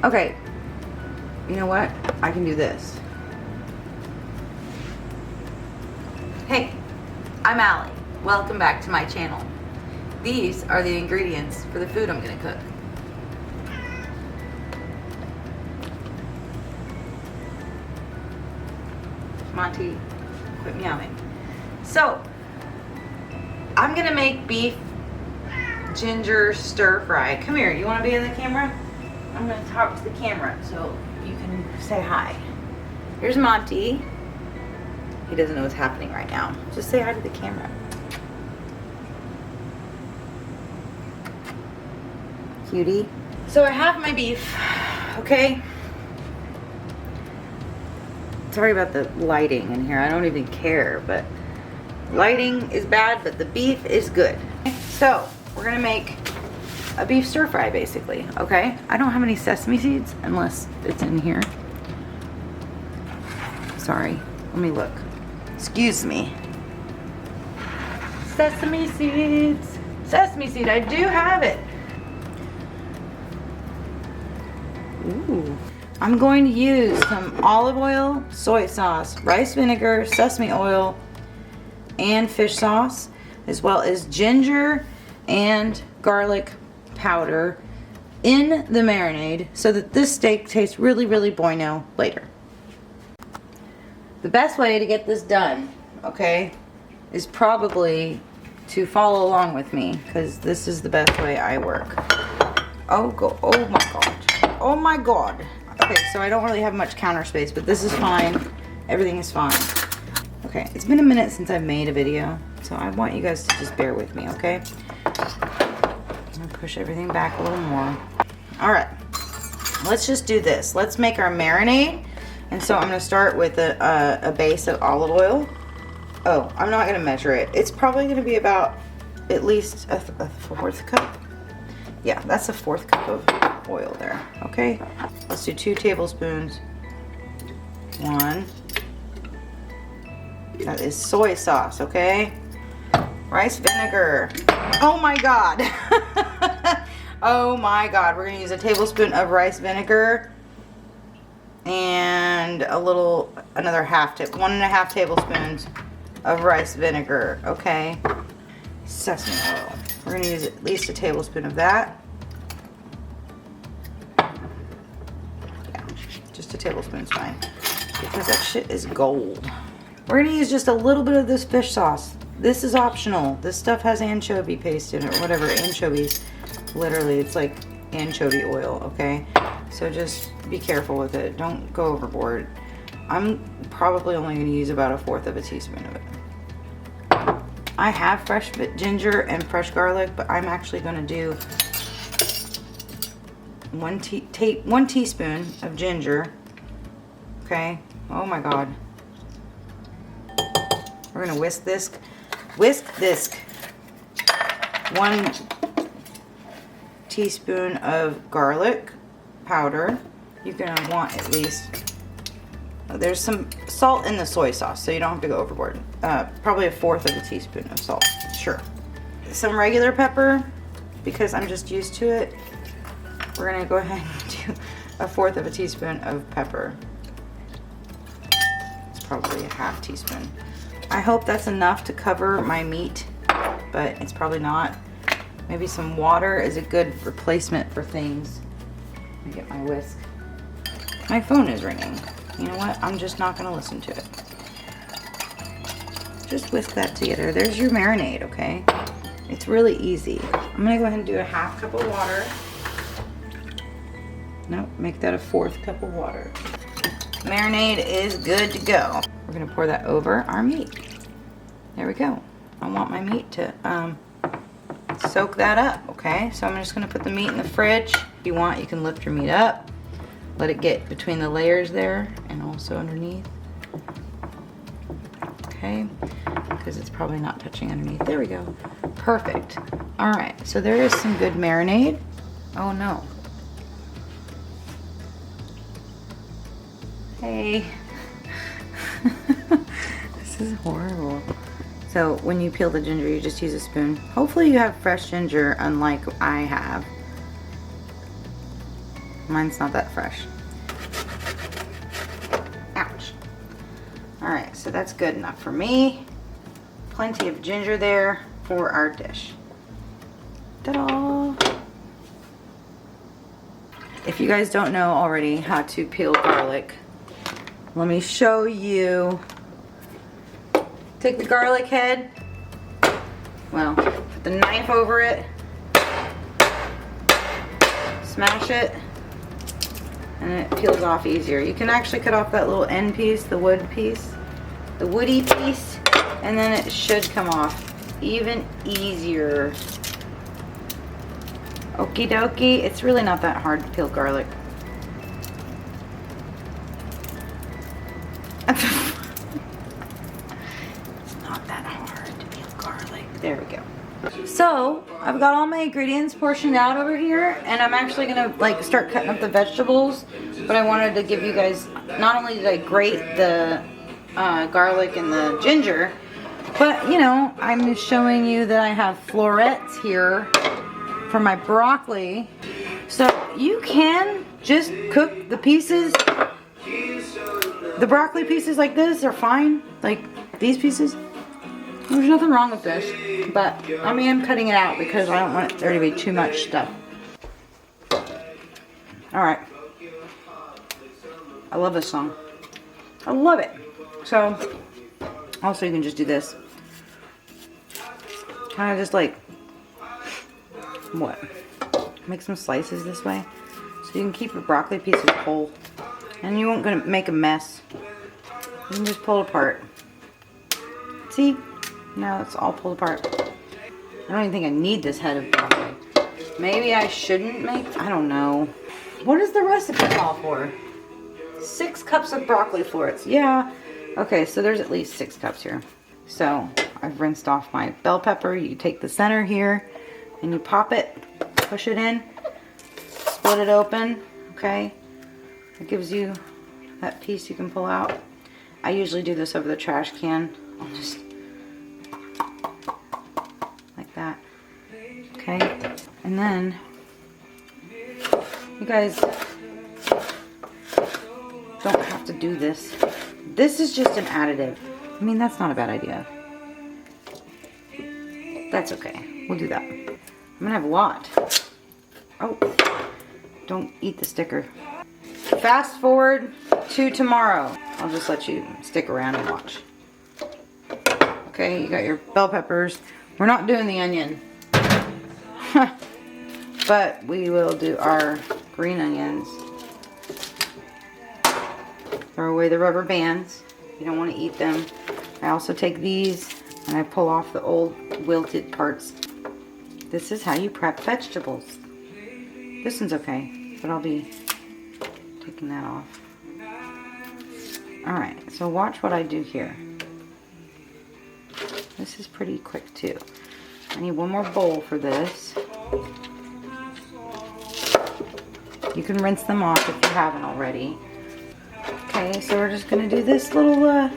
Okay, you know what? I can do this. Hey, I'm Allie. Welcome back to my channel. These are the ingredients for the food I'm gonna cook. Monty, quit meowing. So, I'm gonna make beef ginger stir fry. Come here, you wanna be in the camera? I'm gonna talk to the camera so you can say hi. Here's Monty. He doesn't know what's happening right now. Just say hi to the camera. Cutie. So I have my beef, okay? Sorry about the lighting in here. I don't even care, but lighting is bad, but the beef is good. So we're gonna make a beef stir fry basically, okay? I don't have any sesame seeds unless it's in here. Sorry, let me look. Excuse me. Sesame seeds. Sesame seed, I do have it. Ooh. I'm going to use some olive oil, soy sauce, rice vinegar, sesame oil, and fish sauce, as well as ginger and garlic powder in the marinade so that this steak tastes really, really bueno later. The best way to get this done, okay, is probably to follow along with me, because this is the best way I work. Oh my god. Oh my god. Okay, so I don't really have much counter space, but this is fine. Everything is fine. Okay, it's been a minute since I've made a video, so I want you guys to just bear with me, okay? I'm gonna push everything back a little more. All right, let's just do this. Let's make our marinade. And so I'm gonna start with a base of olive oil. Oh, I'm not gonna measure it. It's probably gonna be about at least a fourth cup. Yeah, that's a fourth cup of oil there, okay? Let's do 2 tablespoons. 1. That is soy sauce, okay? Rice vinegar. Oh my god. Oh my god. We're gonna use a tablespoon of rice vinegar and another 1.5 tablespoons of rice vinegar, okay? Sesame oil. We're gonna use at least a tablespoon of that. Yeah, just a tablespoon's fine, because that shit is gold. We're gonna use just a little bit of this fish sauce. This is optional. This stuff has anchovy paste in it, or whatever, anchovies. Literally, it's like anchovy oil, okay? So just be careful with it. Don't go overboard. I'm probably only gonna use about 1/4 of a teaspoon of it. I have fresh ginger and fresh garlic, but I'm actually gonna do one teaspoon of ginger, okay? Oh my god. We're gonna whisk this. 1 teaspoon of garlic powder. You're gonna want at least, there's some salt in the soy sauce, so you don't have to go overboard. Probably 1/4 of a teaspoon of salt, sure. Some regular pepper, because I'm just used to it. We're gonna go ahead and do 1/4 of a teaspoon of pepper. It's probably a 1/2 teaspoon. I hope that's enough to cover my meat, but it's probably not. Maybe some water is a good replacement for things. Let me get my whisk. My phone is ringing. You know what? I'm just not gonna listen to it. Just whisk that together. There's your marinade, okay? It's really easy. I'm gonna go ahead and do a 1/2 cup of water. Nope, make that a 1/4 cup of water. Marinade is good to go. We're gonna pour that over our meat. There we go. I want my meat to soak that up, okay? So I'm just gonna put the meat in the fridge. If you want, you can lift your meat up. Let it get between the layers there and also underneath. Okay, because it's probably not touching underneath. There we go. Perfect. All right, so there is some good marinade. Oh no. Hey. This is horrible. So when you peel the ginger, you just use a spoon. Hopefully you have fresh ginger, unlike I have. Mine's not that fresh. Ouch. Alright, so that's good enough for me. Plenty of ginger there for our dish. Ta-da! If you guys don't know already how to peel garlic, let me show you. Take the garlic head, well, put the knife over it, smash it, and it peels off easier. You can actually cut off that little end piece, the wood piece, the woody piece, and then it should come off even easier. Okie dokie. It's really not that hard to peel garlic. It's not that hard to peel garlic. There we go. So I've got all my ingredients portioned out over here, and I'm actually gonna like start cutting up the vegetables. But I wanted to give you guys, not only did I grate the garlic and the ginger, but you know, I'm just showing you that I have florets here for my broccoli. So you can just cook the pieces, the broccoli pieces like this are fine, like these pieces. There's nothing wrong with this, but I mean, I'm cutting it out because I don't want there to be too much stuff. Alright. I love this song. I love it. So, also you can just do this. Kind of just like, what? Make some slices this way. So you can keep your broccoli pieces whole. And you won't gonna make a mess. You can just pull it apart. See? Now it's all pulled apart. I don't even think I need this head of broccoli. Maybe I shouldn't make, I don't know. What does the recipe call for? 6 cups of broccoli florets. Yeah. Okay, so there's at least 6 cups here. So I've rinsed off my bell pepper. You take the center here and you pop it, push it in, split it open. Okay. It gives you that piece you can pull out. I usually do this over the trash can. I'll just like that. Okay. And then you guys don't have to do this. This is just an additive. I mean, that's not a bad idea. That's okay. We'll do that. I'm gonna have a lot. Oh, don't eat the sticker. Fast forward to tomorrow. I'll just let you stick around and watch. Okay, you got your bell peppers. We're not doing the onion. But we will do our green onions. Throw away the rubber bands. You don't want to eat them. I also take these and I pull off the old wilted parts. This is how you prep vegetables. This one's okay, but I'll be taking that off. Alright, so watch what I do here. This is pretty quick too. I need one more bowl for this. You can rinse them off if you haven't already. Okay, so we're just going to do this little,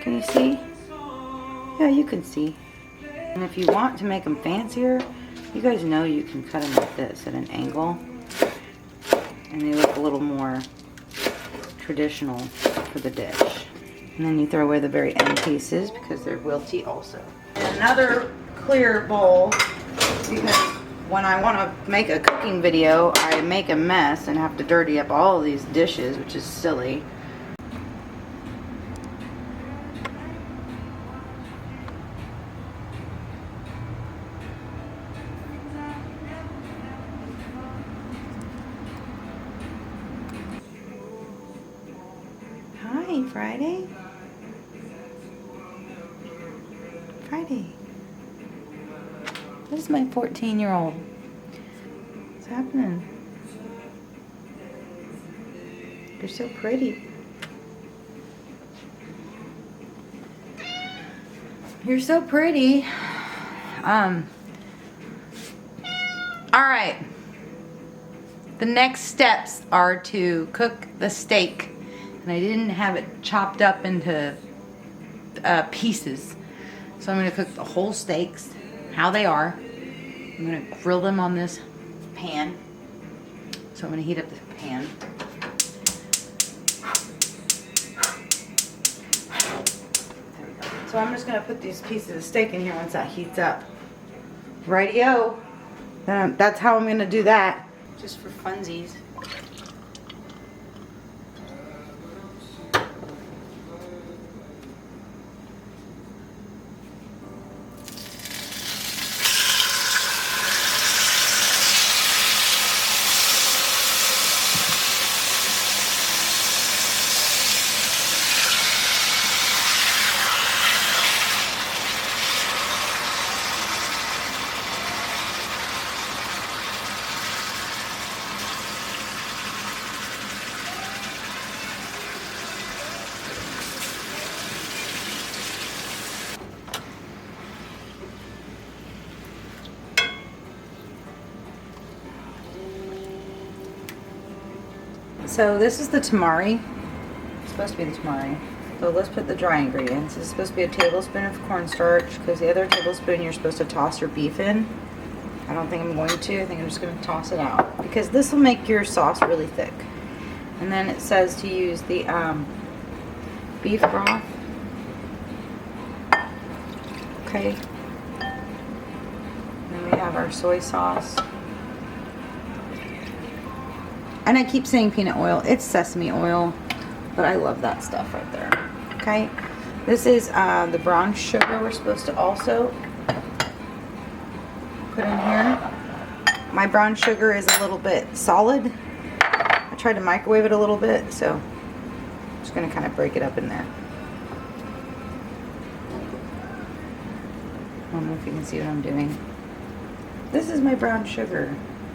can you see? Yeah, you can see. And if you want to make them fancier, you guys know you can cut them like this at an angle. And they look a little more traditional for the dish. And then you throw away the very end pieces because they're wilty also. And another clear bowl, because when I want to make a cooking video, I make a mess and have to dirty up all of these dishes, which is silly. Hi, Friday. Friday. This is my 14-year-old. What's happening? You're so pretty. You're so pretty. Alright. The next steps are to cook the steak. And I didn't have it chopped up into pieces. So I'm going to cook the whole steaks, how they are. I'm going to grill them on this pan. So I'm going to heat up the pan. There we go. So I'm just going to put these pieces of steak in here once that heats up. Rightio. That's how I'm going to do that. Just for funsies. So this is the tamari. It's supposed to be the tamari. So let's put the dry ingredients. This is supposed to be a tablespoon of cornstarch because the other tablespoon you're supposed to toss your beef in. I don't think I'm going to. I think I'm just going to toss it out because this will make your sauce really thick. And then it says to use the beef broth. Okay. And then we have our soy sauce. And I keep saying peanut oil. It's sesame oil, but I love that stuff right there. Okay, this is the brown sugar we're supposed to also put in here. My brown sugar is a little bit solid. I tried to microwave it a little bit, so I'm just going to kind of break it up in there. I don't know if you can see what I'm doing. This is my brown sugar.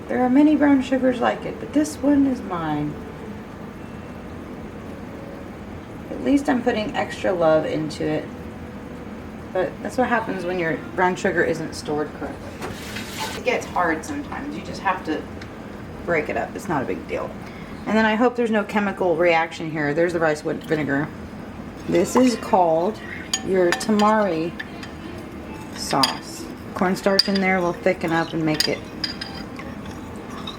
There are many brown sugars like it, but this one is mine. At least I'm putting extra love into it. But that's what happens when your brown sugar isn't stored correctly. It gets hard sometimes. You just have to break it up. It's not a big deal. And then I hope there's no chemical reaction here. There's the rice vinegar. This is called your tamari sauce. Cornstarch in there will thicken up and make it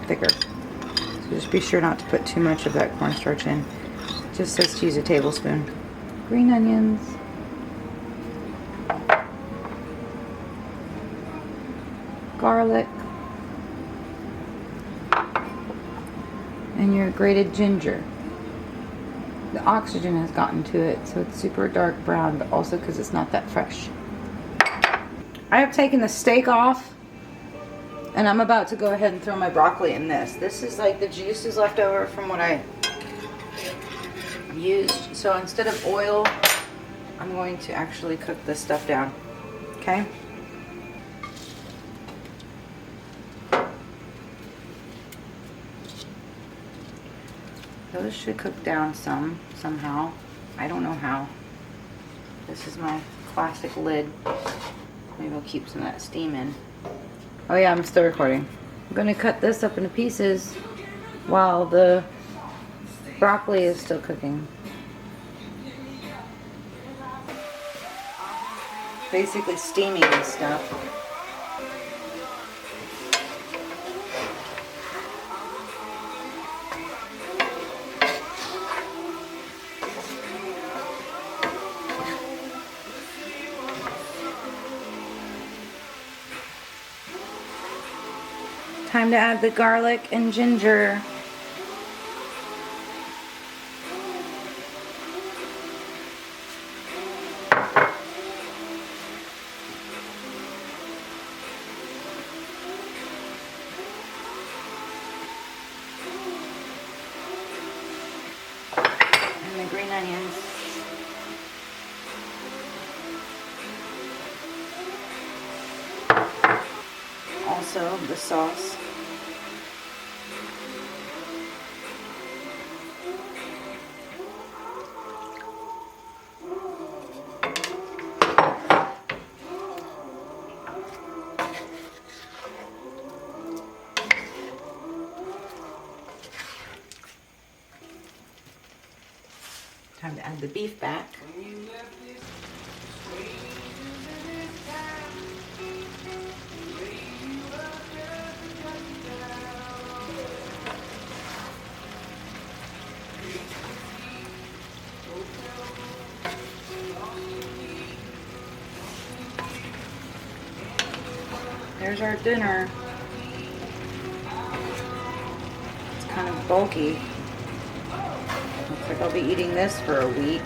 thicker. So just be sure not to put too much of that cornstarch in. It just says to use a tablespoon. Green onions. Garlic. And your grated ginger. The oxygen has gotten to it, so it's super dark brown, but also because it's not that fresh. I have taken the steak off. And I'm about to go ahead and throw my broccoli in this. This is like the juice is left over from what I used. So instead of oil, I'm going to actually cook this stuff down. Okay? Those should cook down somehow. I don't know how. This is my classic lid. Maybe I'll keep some of that steam in. Oh yeah, I'm still recording. I'm going to cut this up into pieces while the broccoli is still cooking. Basically steaming this stuff. Time to add the garlic and ginger. And the green onions. Also the sauce. Time to add the beef back. There's our dinner. It's kind of bulky. Looks like I'll be eating this for a week.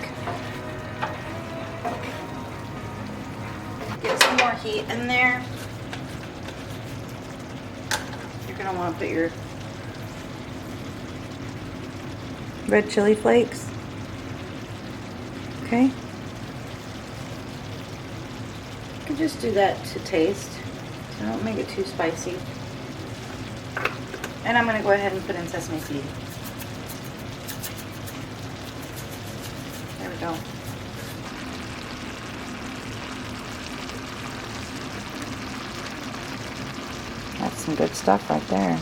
Get some more heat in there. You're gonna want to put your red chili flakes. Okay. You can just do that to taste. So don't make it too spicy. And I'm gonna go ahead and put in sesame seed. There we go. That's some good stuff right there.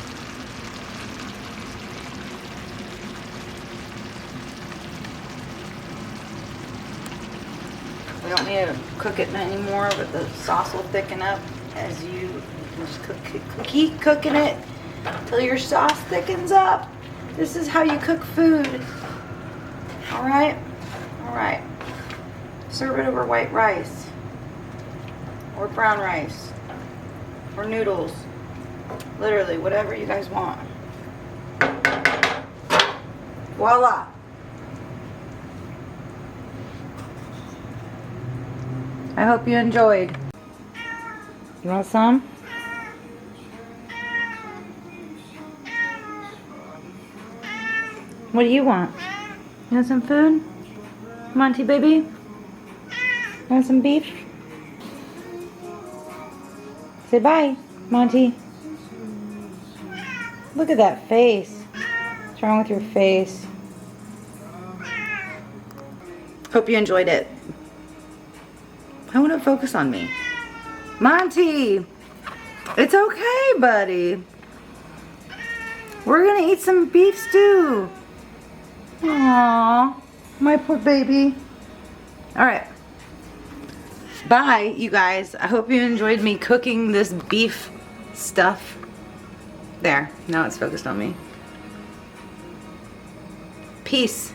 We don't need to cook it anymore, but the sauce will thicken up as you just keep cooking it until your sauce thickens up. This is how you cook food. All right? All right. Serve it over white rice or brown rice or noodles. Literally, whatever you guys want. Voila. I hope you enjoyed. You want some? What do you want? You want some food? Monty baby? You want some beef? Say bye, Monty. Look at that face. What's wrong with your face? Hope you enjoyed it. I want to focus on me. Monty! It's okay, buddy. We're gonna eat some beef stew. Aww, my poor baby. Alright. Bye, you guys. I hope you enjoyed me cooking this beef stuff. There, now it's focused on me. Peace.